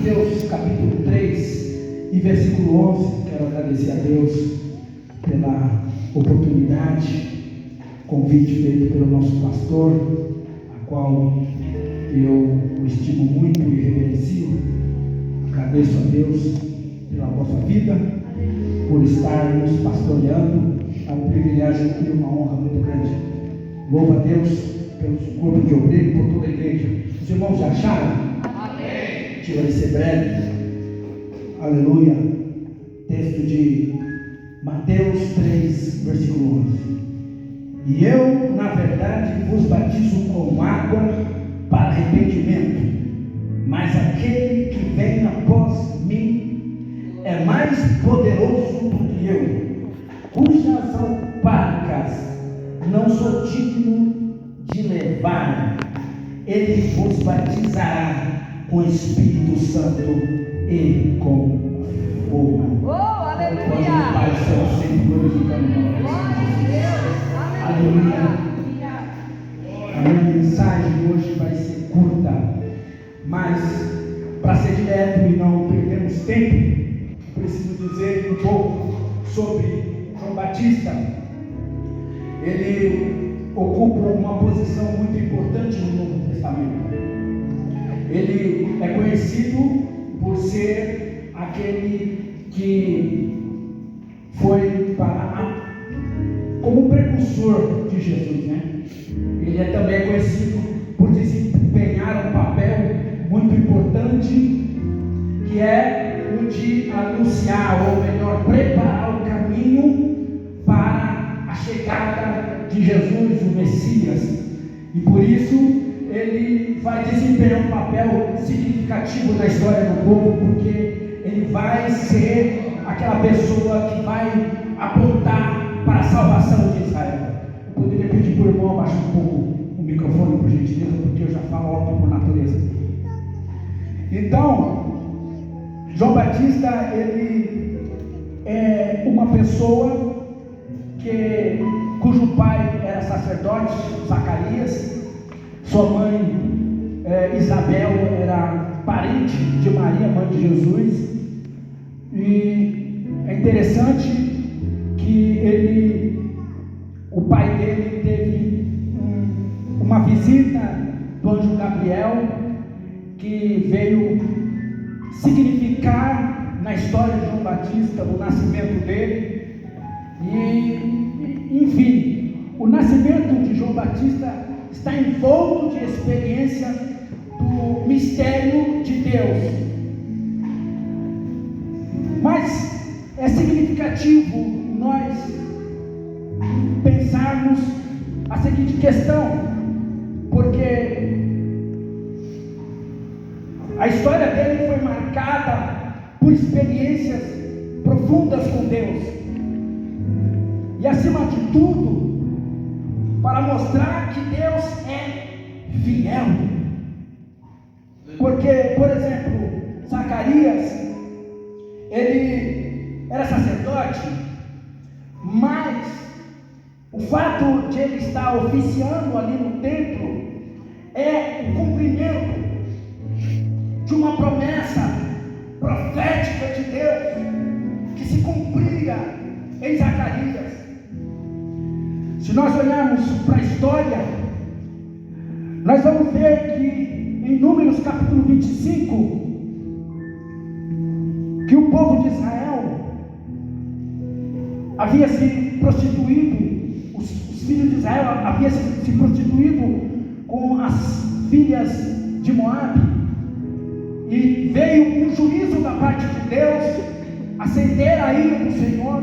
Mateus capítulo 3 e versículo 11. Quero agradecer a Deus pela oportunidade, convite feito pelo nosso pastor, a qual eu o estimo muito e reverencio. Agradeço a Deus pela vossa vida, por estar nos pastoreando. É um privilégio e uma honra muito grande. Louvo a Deus pelo corpo de obreiro e por toda a igreja. Os irmãos já acharam? Amém. Deixa eu ser breve. Aleluia. Texto de Mateus 3, versículo 11. E eu, na verdade, vos batizo com água para arrependimento, mas aquele que vem após mim é mais poderoso do que eu, cujas alparcas não sou digno de levar. Ele vos batizará com Espírito Santo e com fogo. Oh, aleluia! Pai, Senhor, sempre glorificando o nome de Jesus. Aleluia. A minha mensagem hoje vai ser curta, mas para ser direto e não perdermos tempo, preciso dizer um pouco sobre João Batista. Ele ocupa uma posição muito importante no Novo Testamento. Ele é conhecido por ser aquele que foi como precursor de Jesus, né? Ele é também conhecido por desempenhar um papel muito importante, que é o de anunciar, ou melhor, preparar o caminho para a chegada de Jesus, o Messias. E por isso ele vai desempenhar um papel significativo na história do povo, porque ele vai ser aquela pessoa que vai apontar para a salvação de Israel. Eu poderia pedir para o irmão abaixar um pouco o microfone, por gentileza, porque eu já falo alto por natureza. Então, João Batista, ele é uma pessoa cujo pai era sacerdote, Zacarias. Sua mãe, Isabel, era parente de Maria, mãe de Jesus. E é interessante que o pai dele teve uma visita do anjo Gabriel, que veio significar na história de João Batista o nascimento dele. E, enfim, o nascimento de João Batista está envolto de experiência do mistério de Deus. Mas é significativo nós pensarmos a seguinte questão, porque a história dele foi marcada por experiências profundas com Deus. E acima de tudo, para mostrar que Deus é fiel. Porque, por exemplo, Zacarias, ele era sacerdote, mas o fato de ele estar oficiando ali no templo é o cumprimento de uma promessa profética de Deus que se cumpria em Zacarias. Se nós olharmos para a história, nós vamos ver que em Números capítulo 25, que o povo de Israel havia se prostituído, os filhos de Israel haviam se prostituído com as filhas de Moabe, e veio um juízo da parte de Deus, acender a ira do Senhor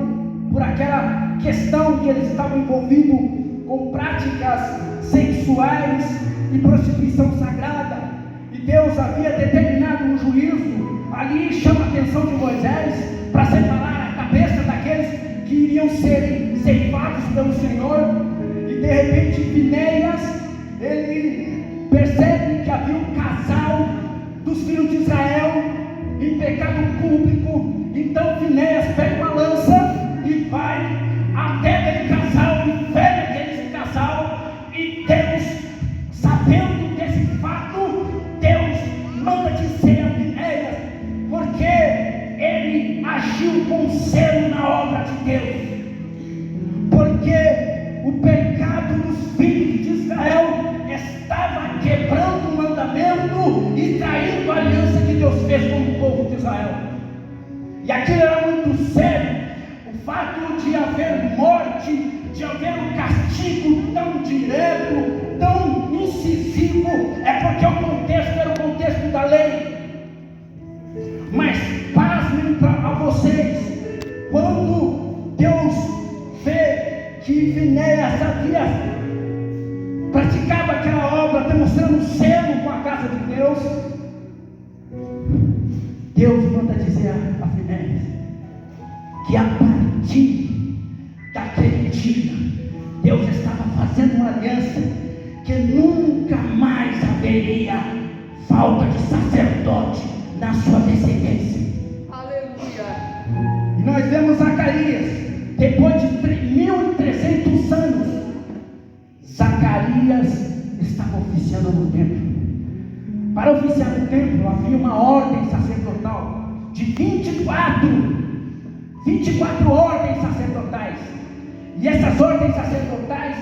por aquela questão que eles estavam envolvidos com práticas sexuais e prostituição sagrada. E Deus havia determinado um juízo. Ali chama a atenção de Moisés para separar a cabeça daqueles que iriam serem ceifados pelo Senhor. E de repente Finéias, ele percebe que havia um casal dos filhos de Israel em pecado público. Então Finéias pega uma lança e vai até aquele casal e fere aquele casal. E Deus, sabendo desse fato, Deus manda dizer a Finéias agiu com zelo na obra de Deus, porque o pecado dos filhos de Israel estava quebrando o mandamento e traindo a aliança que Deus fez com o povo de Israel. E aquilo era muito sério. O fato de haver morte, de haver um castigo tão direto, tão incisivo, é porque o contexto era o contexto da lei. Mas pasmem a vocês, quando Deus vê que Finéias havia praticava aquela obra, demonstrando zelo com a casa de Deus, Deus manda dizer a Finéias que a partir daquele dia Deus estava fazendo uma aliança que nunca mais haveria falta de sacerdote na sua descendência. Aleluia! E nós vemos Zacarias, depois de 1.300 anos, Zacarias estava oficiando no templo. Para oficiar no templo havia uma ordem sacerdotal de 24 ordens sacerdotais. E essas ordens sacerdotais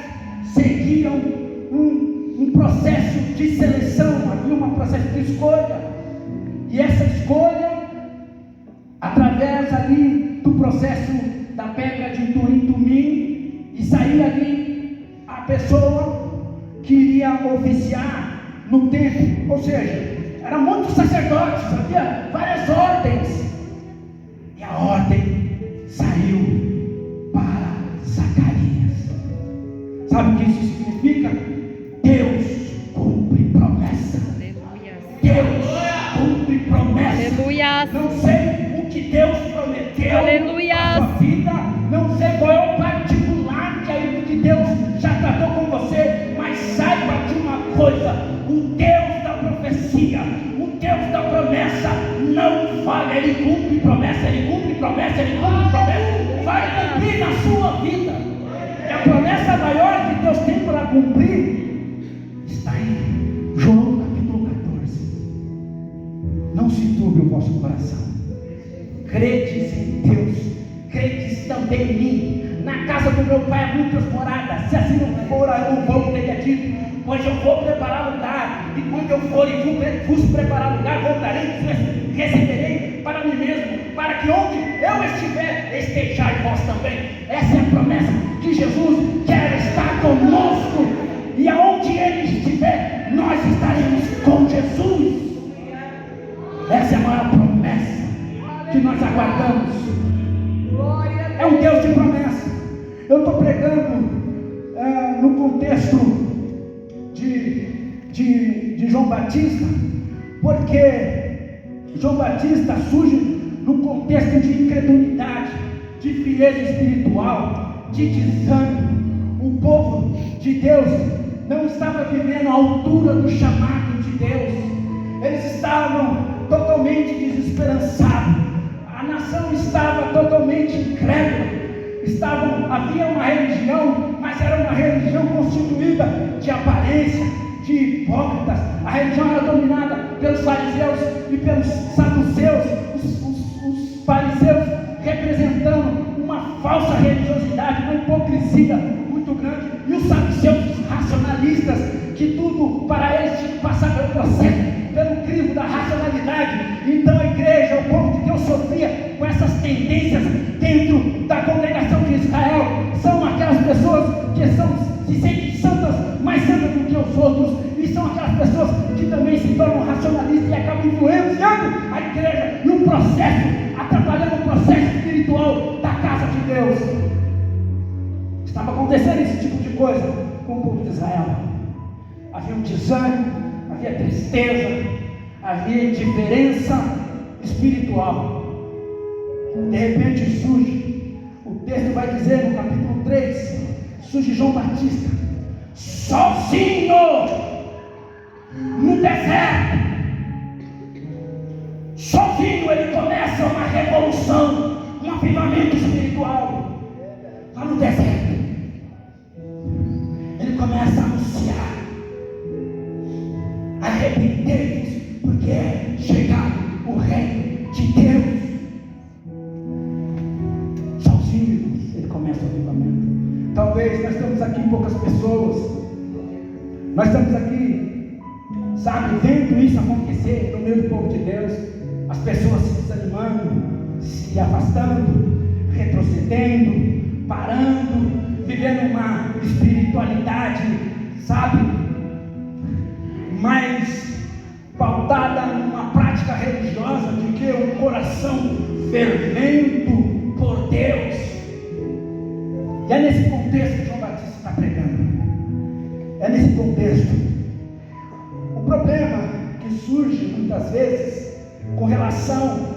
seguiam um processo de seleção, havia um processo de escolha. E essa escolha, através ali do processo da pedra de Turim, e saía ali a pessoa que iria oficiar no templo. Ou seja, eram muitos sacerdotes, havia várias ordens. E a ordem saiu para Zacarias. Sabe o que isso significa? Deus cumpre promessa. Aleluia. Deus cumpre promessa. Aleluia. Não sei o que Deus prometeu. Aleluia. Na sua vida, não sei qual é o particular que Deus já tratou com você, mas saiba de uma coisa: o Deus da profecia, o Deus da promessa não falha. Ele cumpre promessa, ele cumpre promessa, ele cumpre promessa, vai cumprir na sua vida. E a promessa maior que Deus tem para cumprir está em João capítulo 14. Não se turbe o vosso coração, credes em Deus, credes também em mim. Na casa do meu pai há muitas moradas, se assim não for, eu não vou, teria dito, pois eu vou preparar lugar, e quando eu for e vos preparar lugar, voltarei e receberei para mim mesmo, para que onde eu estiver, estejais vós também. Essa é a promessa que Jesus quer estar conosco, e aonde Ele estiver, nós estaremos com Jesus. Essa é a maior promessa que nós aguardamos. É um Deus de promessa. Eu estou pregando no contexto de João Batista, porque João Batista surge no contexto de incredulidade, de frieza espiritual, de desânimo. O povo de Deus não estava vivendo à altura do chamado de Deus. Eles estavam totalmente desesperançados. A nação estava totalmente incrédula. Havia uma religião, mas era uma religião constituída de aparência, de hipócritas. A religião era dominada pelos fariseus e pelos saduceus. Os fariseus representando uma falsa religiosidade, uma hipocrisia muito grande, e os saduceus, os racionalistas, que tudo para eles tinha que passar pelo processo, pelo crivo da racionalidade. Então a igreja, o povo de Deus, sofria com essas tendências dentro da congregação de Israel. São aquelas pessoas que se sentem santas, mais santas do que os outros, e são aquelas pessoas que também se tornam racionalistas e acabam influenciando a igreja e o processo, atrapalhando o processo espiritual da casa de Deus. Estava acontecendo esse tipo de coisa com o povo de Israel. Havia um desânimo, havia tristeza, havia indiferença espiritual. De repente surge, o texto vai dizer no capítulo 3, surge João Batista, sozinho, no deserto. Sozinho ele começa uma revolução, um avivamento espiritual, lá no deserto. Ele começa a anunciar: arrependei-vos, porque é chegado o reino de Deus. poucas pessoas. Nós estamos aqui, sabe, vendo isso acontecer no meio do povo de Deus, as pessoas se desanimando, se afastando, retrocedendo, parando, vivendo uma espiritualidade, sabe, mais pautada numa prática religiosa do que um coração fervendo por Deus. E é nesse contexto que João Batista está pregando. É nesse contexto. O problema que surge muitas vezes com relação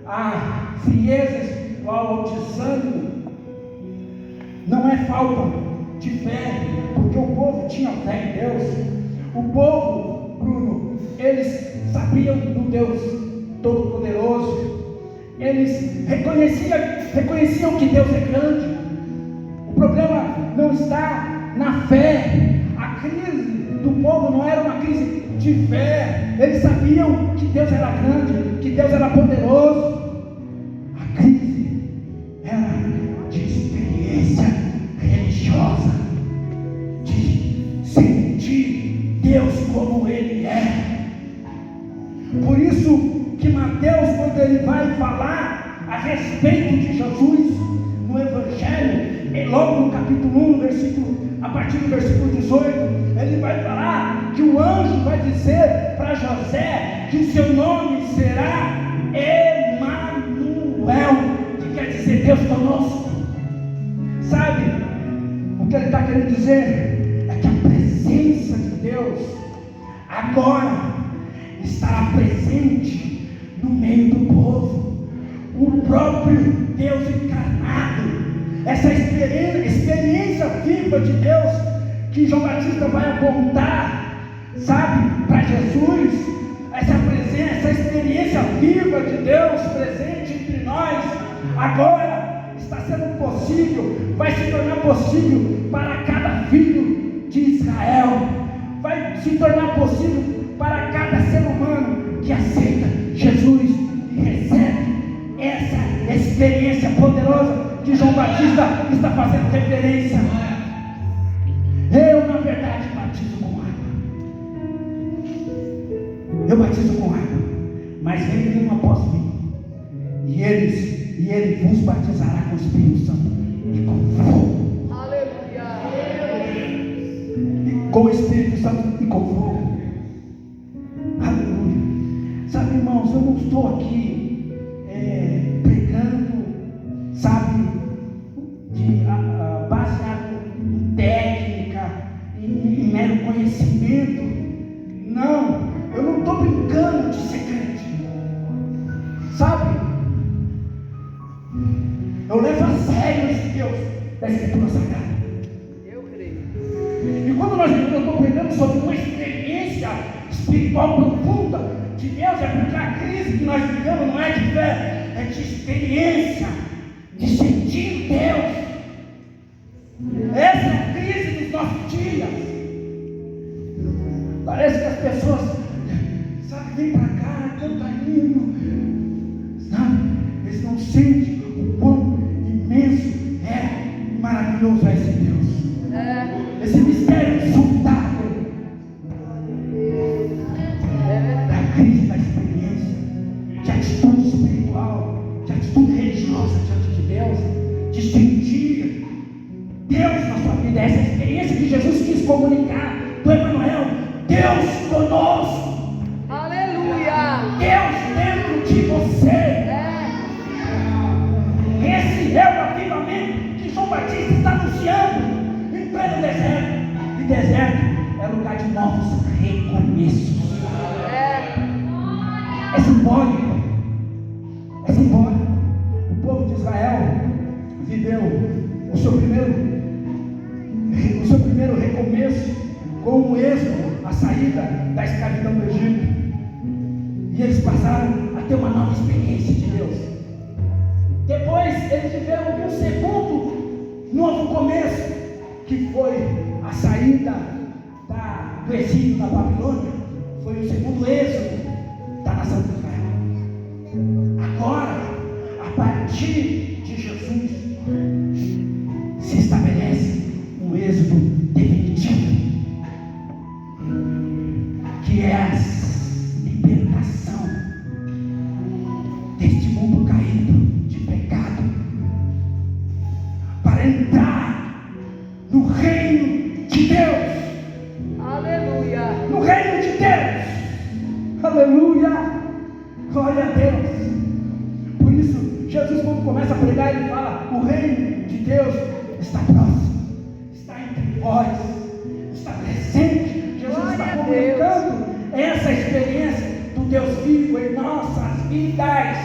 à frieza espiritual, ao desânimo, não é falta de fé, porque o povo tinha fé em Deus. O povo, Bruno, eles sabiam do Deus Todo-Poderoso, eles reconheciam que Deus é grande. O problema não está na fé. A crise do povo não era uma crise de fé. Eles sabiam que Deus era grande, que Deus era poderoso. A crise era de experiência religiosa, de sentir Deus como Ele é. Por isso que Mateus, quando ele vai falar a respeito de Jesus no Evangelho, logo no capítulo 1, a partir do versículo 18, ele vai falar que o anjo vai dizer para José que seu nome será Emanuel, que quer dizer Deus conosco. Sabe o que ele está querendo dizer? É que a presença de Deus agora estará presente no meio do povo. O próprio Deus encarnado, essa experiência viva de Deus que João Batista vai apontar, sabe, para Jesus, essa presença, essa experiência viva de Deus presente entre nós, agora está sendo possível, vai se tornar possível para cada filho de Israel, vai se tornar possível para cada ser humano que aceita Jesus e recebe essa experiência poderosa que João Batista está fazendo referência. Eu, na verdade, batizo com água. Eu batizo com água, mas vem um após mim, e ele vos batizará com o Espírito Santo e com fogo. Aleluia! E com o Espírito Santo e com fogo. Aleluia! Sabe, irmãos, eu não estou aqui pregando, sabe, baseado em técnica, em mero conhecimento. Não, eu não estou brincando de ser crente, sabe? Eu levo a sério esse Deus da Escritura Sagrada. Eu creio. E quando eu estou pregando sobre uma experiência espiritual profunda de Deus, é porque a crise que nós vivemos não é de fé, é de experiência, de sentir Deus. Essa é a crise dos nossos dias. Parece que as pessoas, sabe, vem para cá, canta hino, sabe, eles não sentem o quão imenso e maravilhoso é esse Deus, esse mistério insondável da crise da experiência, de atitude espiritual, de atitude religiosa diante de Deus, de sentir Deus na sua vida. Essa experiência que Jesus quis comunicar do Emanuel, Deus conosco. Aleluia! Deus dentro de você. Esse é o avivamento que João Batista está anunciando em pleno deserto. E deserto é lugar de novos recomeços. É simbólico. É simbólico. O povo de Israel viveu o seu primeiro recomeço com o êxodo, a saída da escravidão do Egito. E eles passaram a ter uma nova experiência de Deus. Depois eles tiveram um segundo novo começo, que foi a saída do exílio da Babilônia. Foi o segundo êxodo da nação de Israel. Agora, a partir de Jesus, se estabelece um êxodo Aleluia! Glória a Deus! Por isso, Jesus, quando começa a pregar, ele fala: o reino de Deus está próximo, está entre vós, está presente. Jesus está comunicando essa experiência do Deus vivo em nossas vidas.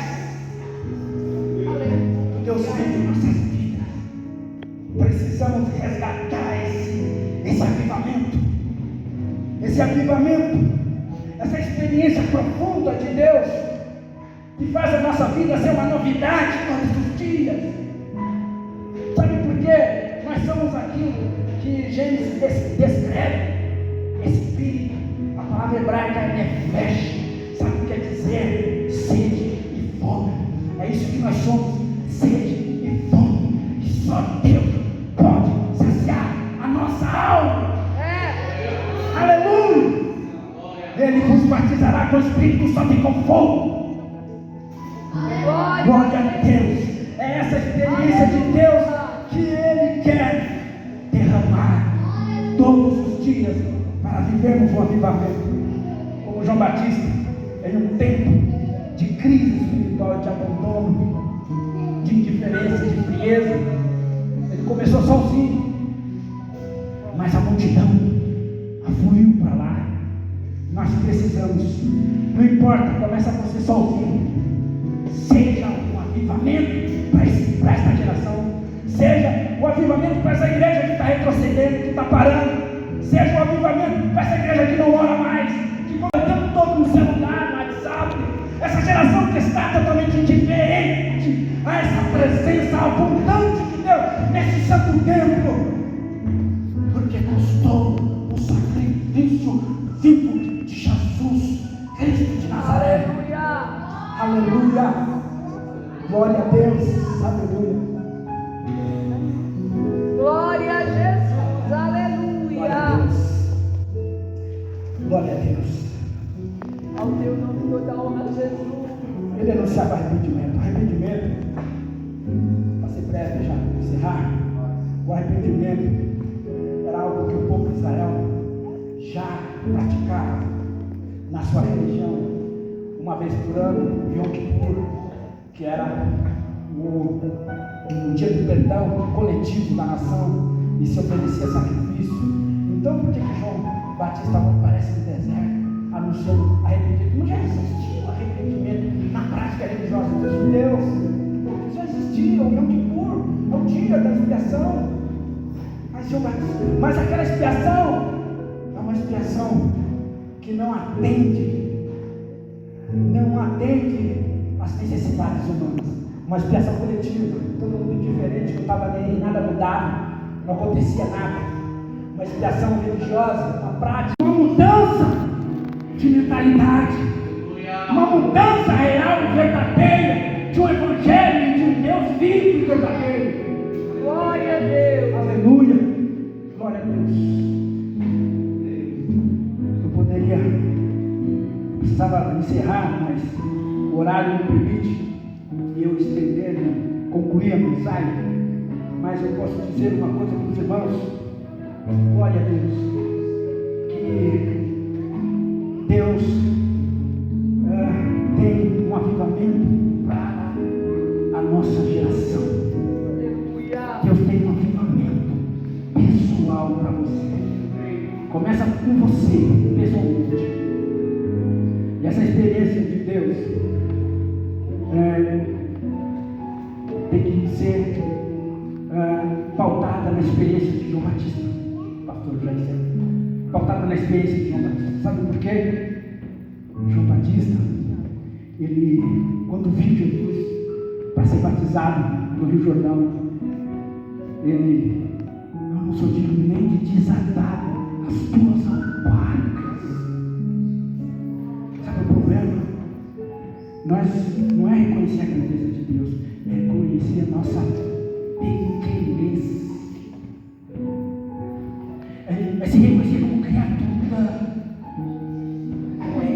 Do Deus vivo em nossas vidas. Precisamos resgatar esse avivamento, essa experiência profunda de Deus, que faz a nossa vida ser uma novidade todos os dias. Sabe por quê? Nós somos aquilo que Gênesis descreve, espírito. A palavra hebraica é nefesh. Sabe o que quer dizer? Sede e fome. É isso que nós somos, sede e fome. E só Deus pode saciar a nossa alma. Aleluia! Ele vos batizará com o Espírito Santo e com fogo. Glória a Deus! É essa experiência de Deus que Ele quer derramar todos os dias para vivermos um avivamento. Como João Batista, em um tempo de crise espiritual, de abandono, de indiferença, de frieza, ele começou sozinho, mas a multidão afluiu para lá. Nós precisamos, não importa, começa você sozinho, seja um avivamento para esta geração, seja um avivamento para essa igreja que está retrocedendo, que está parando, seja um avivamento para essa igreja que não ora mais, que fica o tempo todo no celular, no WhatsApp, essa geração que está totalmente indiferente a essa presença abundante de Deus nesse santo templo, porque custou o sacrifício vivo de Jesus Cristo de Nazaré. Aleluia! Glória a Deus! Aleluia! Glória a Jesus! Aleluia! Glória a Deus! Ao teu nome toda honra, Jesus. Ele anunciava arrependimento. Arrependimento, para ser breve já, encerrar, o arrependimento era algo que o povo de Israel já praticava na sua religião, uma vez por ano, Yom Kippur, que era o dia do perdão coletivo da nação, e se oferecia sacrifício. Então, por que João Batista aparece no deserto, anunciando arrependimento? Não já existia o arrependimento na prática religiosa dos judeus, já existia o Yom Kippur, é o dia da expiação. Mas aquela expiação é uma expiação que não atende às necessidades humanas. Uma expiação coletiva, todo mundo diferente, não estava nem aí, nada mudava, não acontecia nada. Uma expiação religiosa, uma prática, uma mudança de mentalidade, uma mudança real e verdadeira de um evangelho, de um Deus vivo e verdadeiro. Glória a Deus! Aleluia! Glória a Deus! Eu precisava encerrar, mas o horário não permite e eu estender, concluir a mensagem. Mas eu posso dizer uma coisa para os irmãos: glória a Deus, que Deus tem um avivamento para a nossa geração. Deus tem um avivamento pessoal para você. Começa com você, pessoalmente. E essa experiência de Deus tem que ser pautada na experiência de João Batista. Pastor já disse, pautada na experiência de João Batista. Sabe por quê? João Batista, ele, quando viu Jesus para ser batizado no Rio Jordão, ele não sou digno nem de desatar as tuas alparcas. Sabe o problema? Não é reconhecer a grandeza de Deus, é reconhecer a nossa pequenez. É se reconhecer como criatura,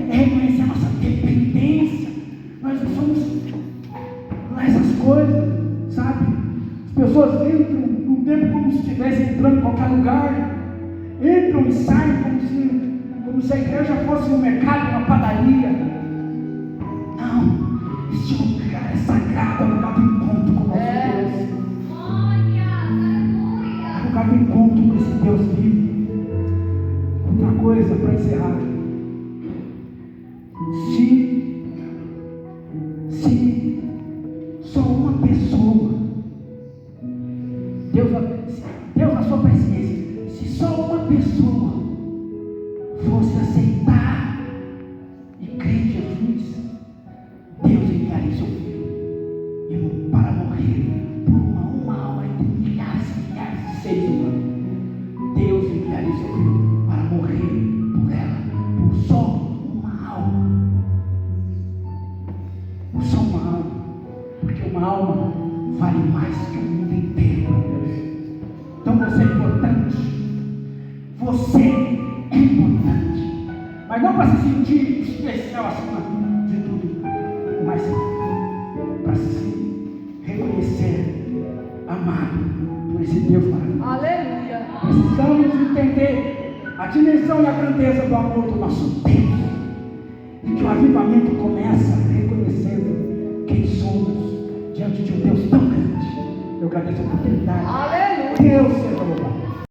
é reconhecer a nossa dependência. Nós não somos essas coisas, sabe? As pessoas entram no tempo como se estivessem entrando em qualquer lugar, entram e saem como se a igreja fosse um mercado, uma padaria. não para se sentir especial acima de tudo, mas para se reconhecer amado por esse Deus maravilhoso. Aleluia. Precisamos entender a dimensão e a grandeza do amor do nosso Deus. E que o avivamento começa reconhecendo quem somos diante de um Deus tão grande. Eu agradeço a oportunidade. Aleluia. Deus seja louvado.